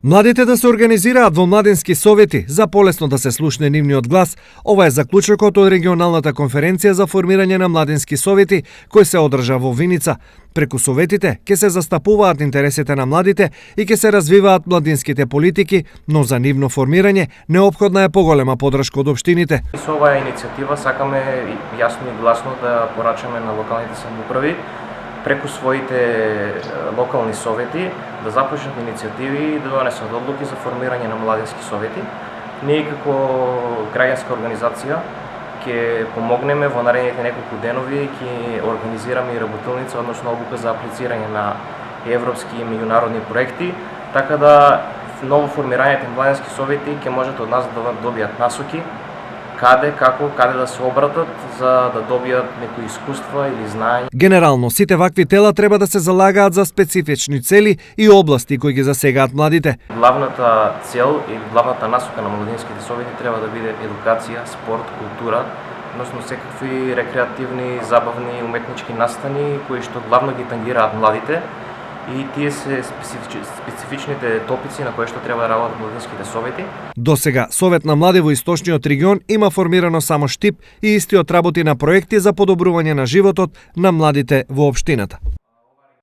Младите да се организираат во младински совети за полесно да се слушне нивниот глас, ова е заклучокот од регионалната конференција за формирање на младински совети кој се одржа во Виница. Преку советите ќе се застапуваат интересите на младите и ќе се развиваат младинските политики, но за нивно формирање неопходна е поголема поддршка од општините. Со оваа иницијатива сакаме јасно и гласно да порачаме на локалните самоуправи преку своите локални совети да започнат иницијативи и да донесат одлуки за формирање на младински совети. Ние како граѓанска организација ќе помогнеме во наредните неколку денови, ќе организираме и работилница, односно обука за аплицирање на европски и меѓународни проекти, така да ново формираните младински совети ќе можат од нас да добијат насоки каде да се обратат за да добијат некои искуства или знаења. Генерално, сите вакви тела треба да се залагаат за специфични цели и области кои ги засегаат младите. Главната цел и главната насока на младинските совети треба да биде едукација, спорт, култура, односно секакви рекреативни, забавни, уметнички настани кои што главно ги тангираат младите. И тие се специфичните топици на кои што треба да работат младинските совети. Досега, Совет на млади во Источниот регион има формирано само Штип и истиот работи на проекти за подобрување на животот на младите во општината.